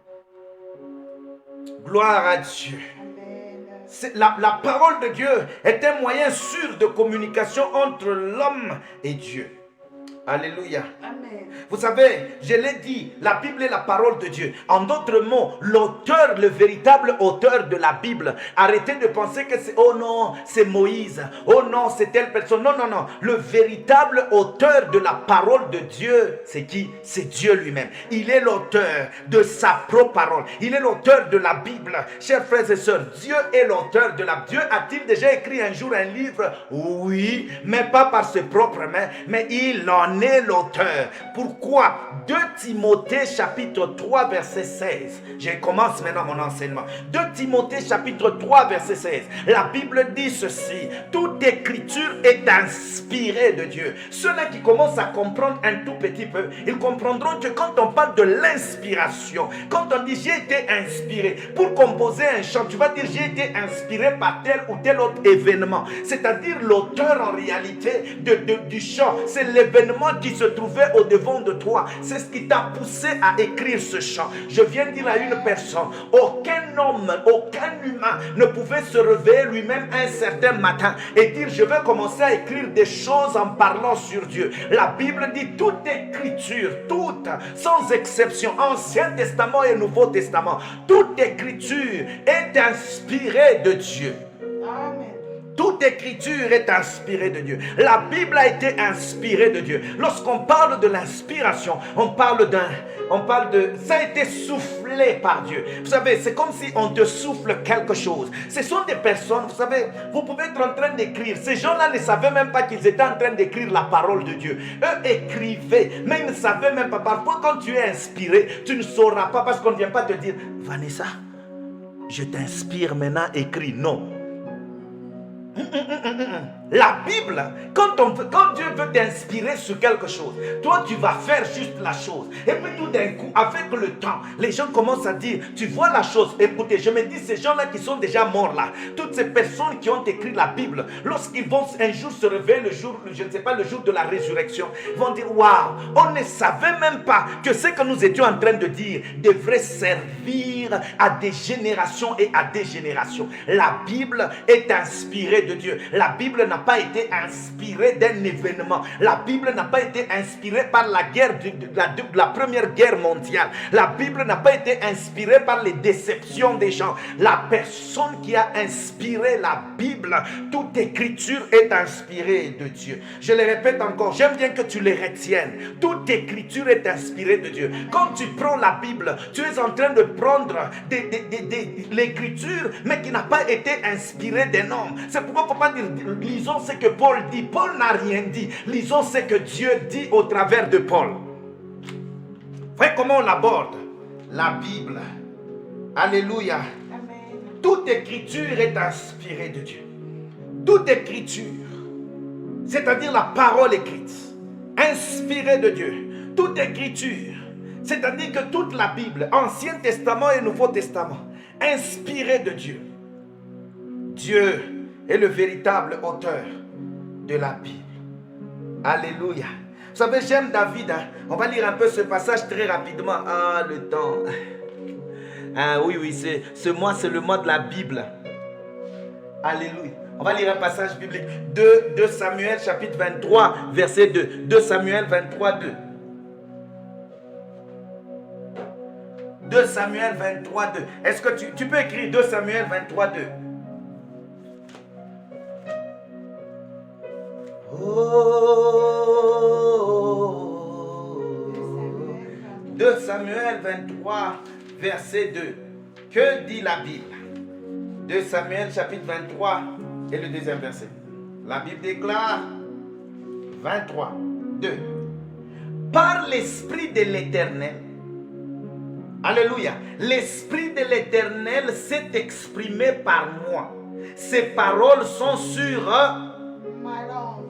Speaker 1: Gloire à Dieu. La parole de Dieu est un moyen sûr de communication entre l'homme et Dieu. Alléluia.
Speaker 2: Amen.
Speaker 1: Vous savez, je l'ai dit, la Bible est la parole de Dieu. En d'autres mots, l'auteur, le véritable auteur de la Bible, arrêtez de penser que c'est, oh non, c'est Moïse, oh non, c'est telle personne. Non, non, non. Le véritable auteur de la parole de Dieu, c'est qui? C'est Dieu lui-même. Il est l'auteur de sa propre parole. Il est l'auteur de la Bible. Chers frères et sœurs, Dieu est l'auteur de la Bible. Dieu a-t-il déjà écrit un jour un livre? Oui, mais pas par ses propres mains, mais il en est l'auteur. Pourquoi? 2 Timothée chapitre 3 verset 16. Je commence maintenant mon enseignement. 2 Timothée chapitre 3 verset 16. La Bible dit ceci: toute écriture est inspirée de Dieu. Ceux-là qui commencent à comprendre un tout petit peu, ils comprendront que quand on parle de l'inspiration, quand on dit j'ai été inspiré pour composer un chant, tu vas dire j'ai été inspiré par tel ou tel autre événement. C'est-à-dire l'auteur en réalité du chant, c'est l'événement qui se trouvait au devant de toi. C'est ce qui t'a poussé à écrire ce chant. Je viens dire à une personne, aucun homme, aucun humain ne pouvait se réveiller lui-même un certain matin et dire je vais commencer à écrire des choses en parlant sur Dieu. La Bible dit toute écriture, toute, sans exception, Ancien Testament et Nouveau Testament, toute écriture est inspirée de Dieu.
Speaker 2: Amen.
Speaker 1: Toute écriture est inspirée de Dieu. La Bible a été inspirée de Dieu. Lorsqu'on parle de l'inspiration, on parle de, ça a été soufflé par Dieu. Vous savez, c'est comme si on te souffle quelque chose. Ce sont des personnes, vous savez, vous pouvez être en train d'écrire. Ces gens-là ne savaient même pas qu'ils étaient en train d'écrire la parole de Dieu. Eux écrivaient, mais ils ne savaient même pas. Parfois, quand tu es inspiré, tu ne sauras pas parce qu'on ne vient pas te dire, Vanessa, je t'inspire maintenant, écris. Non. La Bible, quand Dieu veut t'inspirer sur quelque chose, toi tu vas faire juste la chose. Et puis tout d'un coup, avec le temps, les gens commencent à dire, tu vois la chose. Écoutez, je me dis, ces gens-là qui sont déjà morts là, toutes ces personnes qui ont écrit la Bible, lorsqu'ils vont un jour se réveiller, le jour, je ne sais pas, le jour de la résurrection, ils vont dire, waouh, on ne savait même pas que ce que nous étions en train de dire devrait servir à des générations et à des générations. La Bible est inspirée de Dieu. La Bible n'a pas été inspirée d'un événement. La Bible n'a pas été inspirée par la guerre la première guerre mondiale. La Bible n'a pas été inspirée par les déceptions des gens. La personne qui a inspiré la Bible, toute écriture est inspirée de Dieu. Je le répète encore, j'aime bien que tu les retiennes. Toute écriture est inspirée de Dieu. Quand tu prends la Bible, tu es en train de prendre l'écriture, mais qui n'a pas été inspirée d'un homme. C'est pourquoi il ne faut pas dire, lisons ce que Paul dit. Paul n'a rien dit. Lisons ce que Dieu dit au travers de Paul. Voyez comment on l'aborde. La Bible. Alléluia.
Speaker 2: Amen.
Speaker 1: Toute écriture est inspirée de Dieu. Toute écriture, c'est-à-dire la parole écrite, inspirée de Dieu. Toute écriture, c'est-à-dire que toute la Bible, Ancien Testament et Nouveau Testament, inspirée de Dieu. Dieu est le véritable auteur de la Bible. Alléluia. Vous savez, j'aime David. On va lire un peu ce passage très rapidement. Ah, le temps. Ah oui, c'est le mois de la Bible. Alléluia. On va lire un passage biblique. 2 Samuel chapitre 23, verset 2. 2 Samuel 23, 2. 2 Samuel 23, 2. Est-ce que tu peux écrire 2 Samuel 23, 2? Oh, 2 Samuel 23, verset 2. Que dit la Bible? 2 Samuel chapitre 23 et le deuxième verset. La Bible déclare 23, 2. Par l'Esprit de l'Éternel, alléluia, l'Esprit de l'Éternel s'est exprimé par moi. Ses paroles sont sur
Speaker 2: ma langue.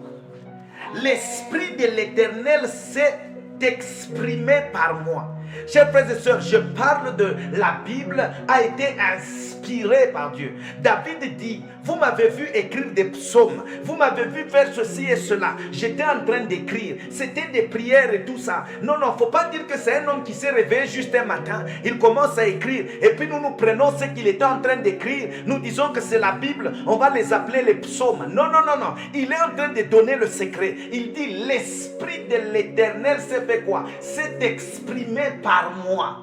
Speaker 1: l'Esprit de l'Éternel s'est exprimé par moi. Chers frères et sœurs, je parle de la Bible a été inspirée par Dieu. David dit, vous m'avez vu écrire des psaumes, vous m'avez vu faire ceci et cela. J'étais en train d'écrire, c'était des prières et tout ça. Non, il ne faut pas dire que c'est un homme qui s'est réveillé juste un matin. Il commence à écrire et puis nous prenons ce qu'il était en train d'écrire. Nous disons que c'est la Bible, on va les appeler les psaumes. Non, non, non, non. Il est en train de donner le secret. Il dit, l'Esprit de l'Éternel s'est fait quoi? S'est exprimé par moi.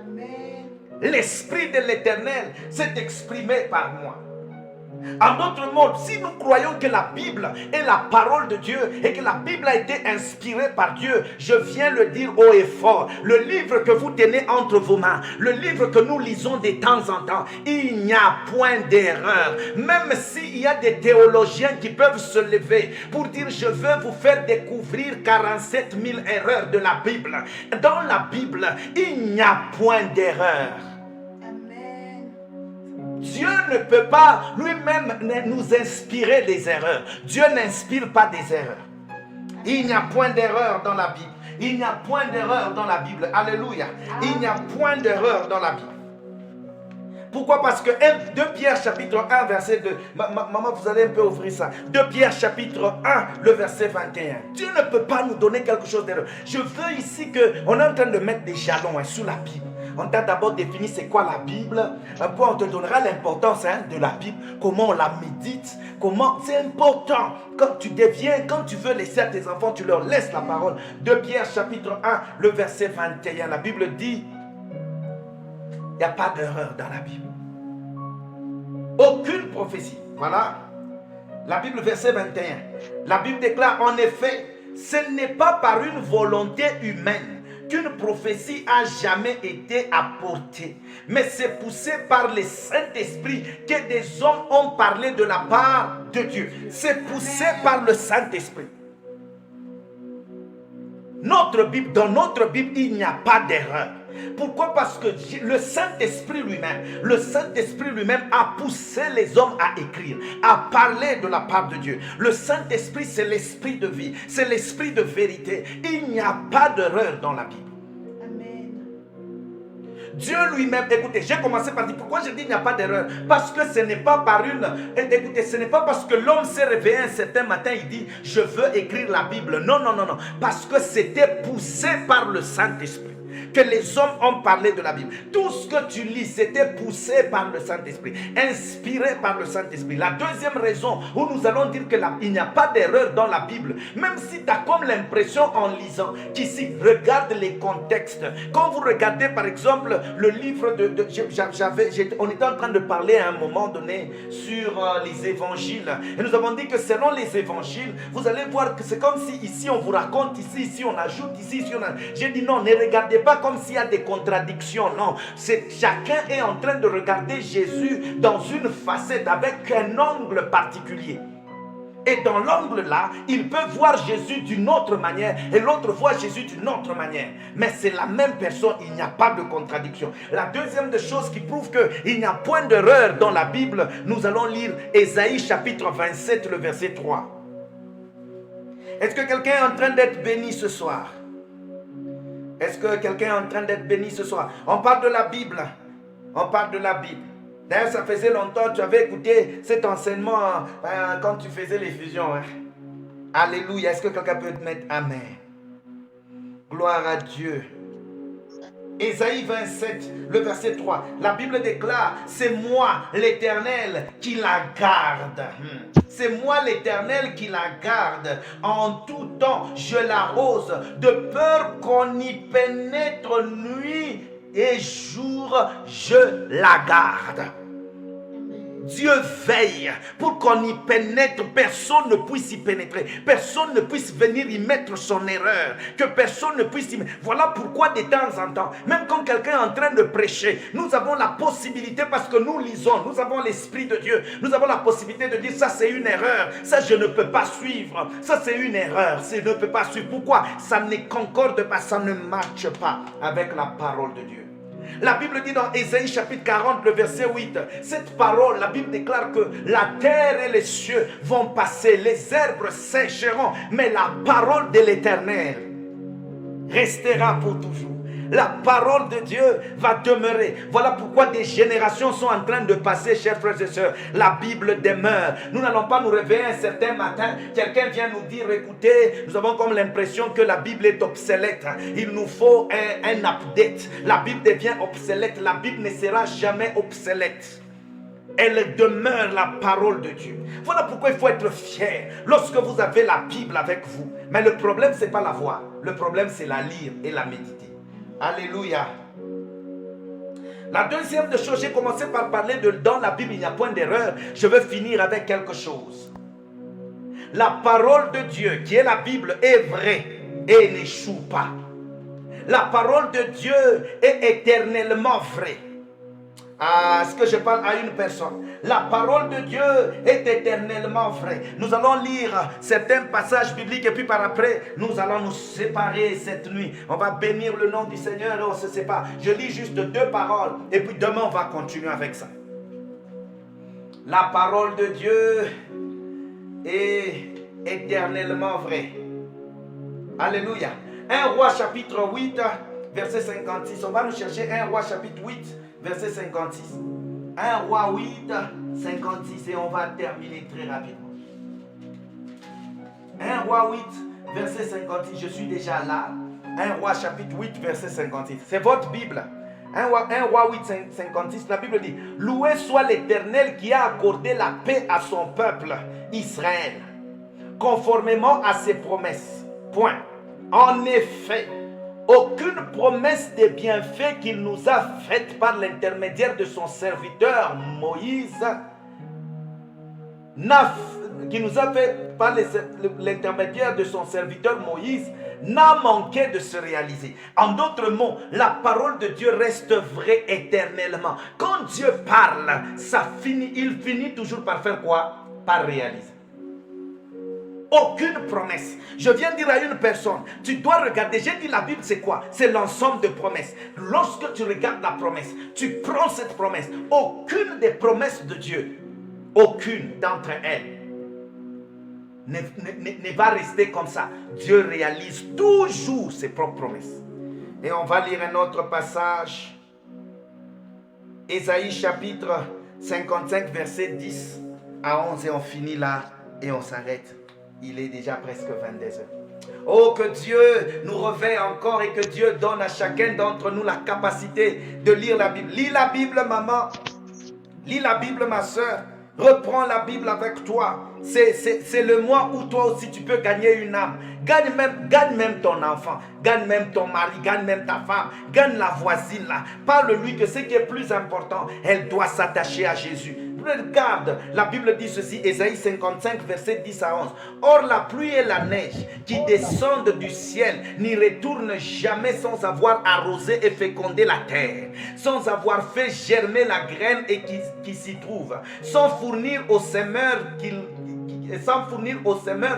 Speaker 2: Amen.
Speaker 1: L'Esprit de l'Éternel s'est exprimé par moi. En d'autres mots, si nous croyons que la Bible est la parole de Dieu et que la Bible a été inspirée par Dieu, je viens le dire haut et fort, le livre que vous tenez entre vos mains, le livre que nous lisons de temps en temps, il n'y a point d'erreur. Même s'il y a des théologiens qui peuvent se lever pour dire je veux vous faire découvrir 47 000 erreurs de la Bible, dans la Bible, il n'y a point d'erreur. Dieu ne peut pas lui-même nous inspirer des erreurs. Dieu n'inspire pas des erreurs. Il n'y a point d'erreur dans la Bible. Il n'y a point d'erreur dans la Bible. Alléluia. Il n'y a point d'erreur dans la Bible. Pourquoi? Parce que 2 Pierre chapitre 1 verset 2. Maman, vous allez un peu ouvrir ça. 2 Pierre chapitre 1 le verset 21. Dieu ne peut pas nous donner quelque chose d'erreur. Je veux ici qu'on est en train de mettre des jalons sur la Bible. On t'a d'abord défini c'est quoi la Bible. Après on te donnera l'importance de la Bible. Comment on la médite. Comment c'est important. Quand tu veux laisser à tes enfants, tu leur laisses la parole. 2 Pierre chapitre 1 le verset 21. La Bible dit, il n'y a pas d'erreur dans la Bible. Aucune prophétie. Voilà. La Bible verset 21. La Bible déclare en effet, ce n'est pas par une volonté humaine qu'une prophétie a jamais été apportée, mais c'est poussé par le Saint-Esprit que des hommes ont parlé de la part de Dieu. C'est poussé par le Saint-Esprit. Dans notre Bible, il n'y a pas d'erreur. Pourquoi? Parce que le Saint-Esprit lui-même a poussé les hommes à écrire, à parler de la part de Dieu. Le Saint-Esprit, c'est l'esprit de vie, c'est l'esprit de vérité. Il n'y a pas d'erreur dans la Bible. Dieu lui-même, écoutez, j'ai commencé par dire pourquoi je dis il n'y a pas d'erreur. Parce que ce n'est pas par écoutez, ce n'est pas parce que l'homme s'est réveillé un certain matin, il dit je veux écrire la Bible. Non, non, non, non. Parce que c'était poussé par le Saint-Esprit que les hommes ont parlé de la Bible. Tout ce que tu lis, c'était poussé par le Saint-Esprit, inspiré par le Saint-Esprit. La deuxième raison où nous allons dire qu'il n'y a pas d'erreur dans la Bible, même si tu as comme l'impression en lisant qu'ici, regarde les contextes. Quand vous regardez par exemple le livre on était en train de parler à un moment donné sur les évangiles, et nous avons dit que selon les évangiles, vous allez voir que c'est comme si ici on vous raconte, ici on ajoute, ici on a... J'ai dit non, ne regardez pas comme s'il y a des contradictions, non. Chacun est en train de regarder Jésus dans une facette avec un angle particulier. Et dans l'angle là, il peut voir Jésus d'une autre manière et l'autre voit Jésus d'une autre manière. Mais c'est la même personne, il n'y a pas de contradiction. La deuxième des choses qui prouve qu'il n'y a point d'erreur dans la Bible, nous allons lire Ésaïe chapitre 27, le verset 3. Est-ce que quelqu'un est en train d'être béni ce soir? Est-ce que quelqu'un est en train d'être béni ce soir? On parle de la Bible. On parle de la Bible. D'ailleurs, ça faisait longtemps, tu avais écouté cet enseignement quand tu faisais les fusions. Hein? Alléluia. Est-ce que quelqu'un peut te mettre Amen? Gloire à Dieu. Ésaïe 27, le verset 3. La Bible déclare, c'est moi l'Éternel qui la garde. C'est moi l'Éternel qui la garde. En tout temps, je l'arrose, de peur qu'on y pénètre nuit et jour, je la garde. Dieu veille pour qu'on y pénètre, personne ne puisse y pénétrer, personne ne puisse venir y mettre son erreur, que personne ne puisse y mettre. Voilà pourquoi de temps en temps, même quand quelqu'un est en train de prêcher, nous avons la possibilité, parce que nous lisons, nous avons l'Esprit de Dieu, nous avons la possibilité de dire ça c'est une erreur, ça je ne peux pas suivre, ça c'est une erreur, ça je ne peux pas suivre. Pourquoi? Ça ne concorde pas, ça ne marche pas avec la parole de Dieu. La Bible dit dans Ésaïe chapitre 40, le verset 8, cette parole, la Bible déclare que la terre et les cieux vont passer, les herbes sécheront, mais la parole de l'Éternel restera pour toujours. La parole de Dieu va demeurer. Voilà pourquoi des générations sont en train de passer, chers frères et sœurs. La Bible demeure. Nous n'allons pas nous réveiller un certain matin. Quelqu'un vient nous dire, écoutez, nous avons comme l'impression que la Bible est obsolète. Il nous faut un update. La Bible devient obsolète. La Bible ne sera jamais obsolète. Elle demeure la parole de Dieu. Voilà pourquoi il faut être fier lorsque vous avez la Bible avec vous. Mais le problème, ce n'est pas la voir. Le problème, c'est la lire et la méditer. Alléluia. La deuxième des choses, j'ai commencé par parler de dans la Bible, il n'y a point d'erreur. Je veux finir avec quelque chose. La parole de Dieu, qui est la Bible, est vraie et n'échoue pas. La parole de Dieu est éternellement vraie. Est-ce que je parle à une personne? La parole de Dieu est éternellement vraie. Nous allons lire certains passages bibliques et puis par après, nous allons nous séparer cette nuit. On va bénir le nom du Seigneur et on se sépare. Je lis juste 2 paroles et puis demain on va continuer avec ça. La parole de Dieu est éternellement vraie. Alléluia. 1 Roi chapitre 8, verset 56. On va nous chercher 1 Roi chapitre 8. Verset 56. 1 Roi 8, 56 et on va terminer très rapidement. 1 Roi 8, verset 56, je suis déjà là. 1 Roi chapitre 8, verset 56. C'est votre Bible. 1 Roi 8, 56, la Bible dit, loué soit l'Éternel qui a accordé la paix à son peuple, Israël, conformément à ses promesses. Point. En effet, aucune promesse des bienfaits qu'il nous a faite par l'intermédiaire de son serviteur Moïse, qui nous a fait par l'intermédiaire de son serviteur Moïse, n'a manqué de se réaliser. En d'autres mots, la parole de Dieu reste vraie éternellement. Quand Dieu parle, il finit toujours par faire quoi? Par réaliser. Aucune promesse. Je viens dire à une personne, tu dois regarder, j'ai dit la Bible c'est quoi? C'est l'ensemble de promesses. Lorsque tu regardes la promesse, tu prends cette promesse. Aucune des promesses de Dieu, aucune d'entre elles ne va rester comme ça. Dieu réalise toujours ses propres promesses. Et on va lire un autre passage. Ésaïe chapitre 55 verset 10 à 11 et on finit là et on s'arrête. Il est déjà presque 22 heures. Oh, que Dieu nous réveille encore et que Dieu donne à chacun d'entre nous la capacité de lire la Bible. Lis la Bible, maman. Lis la Bible, ma soeur. Reprends la Bible avec toi. C'est le mois où toi aussi tu peux gagner une âme. Gagne même ton enfant. Gagne même ton mari. Gagne même ta femme. Gagne la voisine là. Parle-lui que ce qui est plus important, elle doit s'attacher à Jésus. Regarde, la Bible dit ceci, Ésaïe 55, verset 10 à 11. Or la pluie et la neige qui descendent du ciel n'y retournent jamais sans avoir arrosé et fécondé la terre, sans avoir fait germer la graine et qui s'y trouve, sans fournir aux semeurs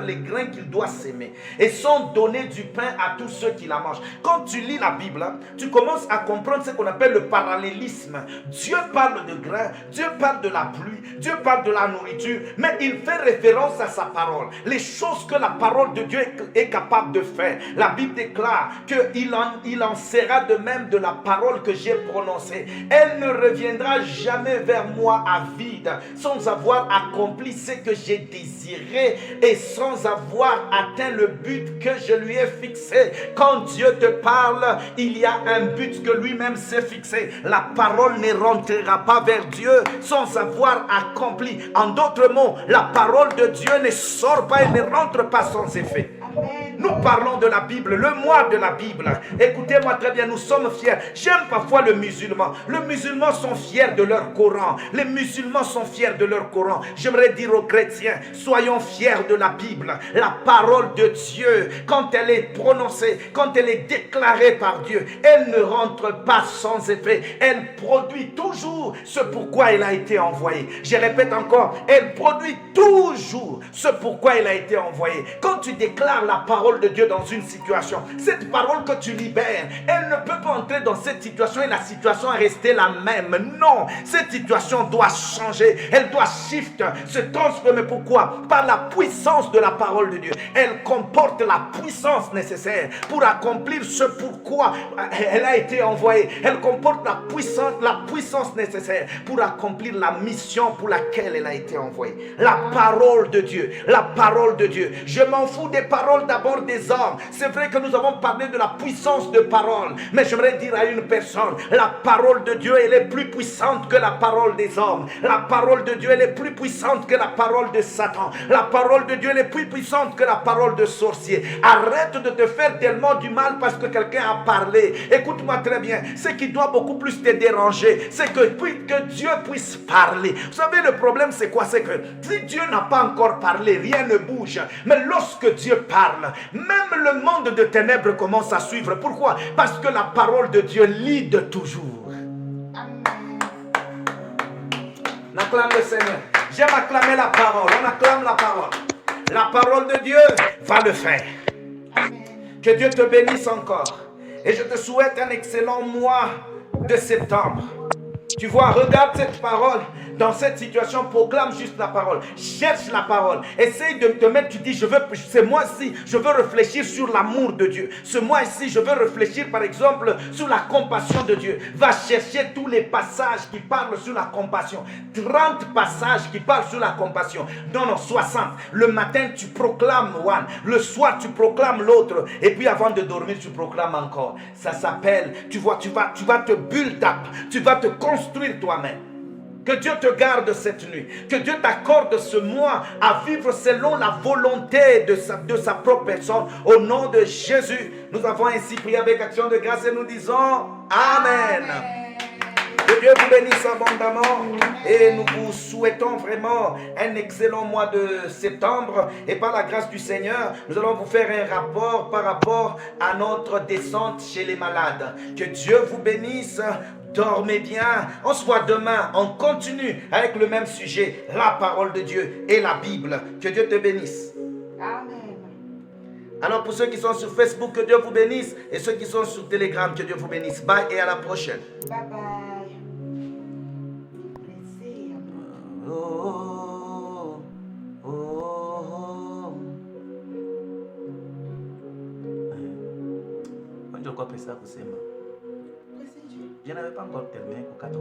Speaker 1: les grains qu'il doit s'aimer, et sans donner du pain à tous ceux qui la mangent. Quand tu lis la Bible, tu commences à comprendre ce qu'on appelle le parallélisme. Dieu parle de grains, Dieu parle de la pluie, Dieu parle de la nourriture, mais il fait référence à sa parole. Les choses que la parole de Dieu est capable de faire. La Bible déclare qu'il en sera de même de la parole que j'ai prononcée. Elle ne reviendra jamais vers moi à vide, sans avoir accompli ce que j'ai désiré désirer et sans avoir atteint le but que je lui ai fixé. Quand Dieu te parle, il y a un but que lui-même s'est fixé. La parole ne rentrera pas vers Dieu sans avoir accompli. En d'autres mots, la parole de Dieu ne sort pas et ne rentre pas sans effet. Nous parlons de la Bible, le mois de la Bible. Écoutez-moi très bien, nous sommes fiers. J'aime parfois le musulman. Les musulmans sont fiers de leur Coran. Les musulmans sont fiers de leur Coran. J'aimerais dire aux chrétiens, soyons fiers de la Bible. La parole de Dieu, quand elle est prononcée, quand elle est déclarée par Dieu, elle ne rentre pas sans effet. Elle produit toujours ce pourquoi elle a été envoyée. Je répète encore, elle produit toujours ce pourquoi elle a été envoyée. Quand tu déclares la parole de Dieu dans une situation, cette parole que tu libères, elle ne peut pas entrer dans cette situation et la situation est restée la même. Non, cette situation doit changer, elle doit shift, se transformer. Pourquoi? Par la puissance de la parole de Dieu. Elle comporte la puissance nécessaire pour accomplir ce pourquoi elle a été envoyée. Elle comporte la puissance nécessaire pour accomplir la mission pour laquelle elle a été envoyée. La parole de Dieu, la parole de Dieu. Je m'en fous des paroles d'abord des hommes. C'est vrai que nous avons parlé de la puissance de parole, mais j'aimerais dire à une personne, la parole de Dieu, elle est plus puissante que la parole des hommes. La parole de Dieu, elle est plus puissante que la parole de Satan. La parole de Dieu, elle est plus puissante que la parole de sorcier. Arrête de te faire tellement du mal parce que quelqu'un a parlé. Écoute-moi très bien, ce qui doit beaucoup plus te déranger, c'est que Dieu puisse parler. Vous savez, le problème c'est quoi? C'est que si Dieu n'a pas encore parlé, rien ne bouge. Mais lorsque Dieu parle, même le monde de ténèbres commence à suivre. Pourquoi? Parce que la parole de Dieu lead toujours. On acclame le Seigneur. J'aime acclamer la parole. On acclame la parole. La parole de Dieu va le faire. Que Dieu te bénisse encore. Et je te souhaite un excellent mois de septembre. Tu vois, regarde cette parole. Dans cette situation, proclame juste la parole. Cherche la parole. Essaye de te mettre, tu dis, ce mois-ci, je veux réfléchir sur l'amour de Dieu. Ce mois-ci, je veux réfléchir, par exemple, sur la compassion de Dieu. Va chercher tous les passages qui parlent sur la compassion. 30 passages qui parlent sur la compassion. Non, 60. Le matin, tu proclames one. Le soir, tu proclames l'autre. Et puis, avant de dormir, tu proclames encore. Ça s'appelle, tu vas te build up. Tu vas te construire toi-même. Que Dieu te garde cette nuit. Que Dieu t'accorde ce mois à vivre selon la volonté de sa propre personne. Au nom de Jésus, nous avons ainsi prié avec action de grâce et nous disons Amen. Que Dieu vous bénisse abondamment et nous vous souhaitons vraiment un excellent mois de septembre. Et par la grâce du Seigneur, nous allons vous faire un rapport par rapport à notre descente chez les malades. Que Dieu vous bénisse. Dormez bien. On se voit demain. On continue avec le même sujet, la parole de Dieu et la Bible. Que Dieu te bénisse.
Speaker 2: Amen.
Speaker 1: Alors pour ceux qui sont sur Facebook, que Dieu vous bénisse. Et ceux qui sont sur Telegram, que Dieu vous bénisse. Bye et à la prochaine.
Speaker 2: Bye bye. Plaisir. Je n'avais pas encore terminé pour 4 ans.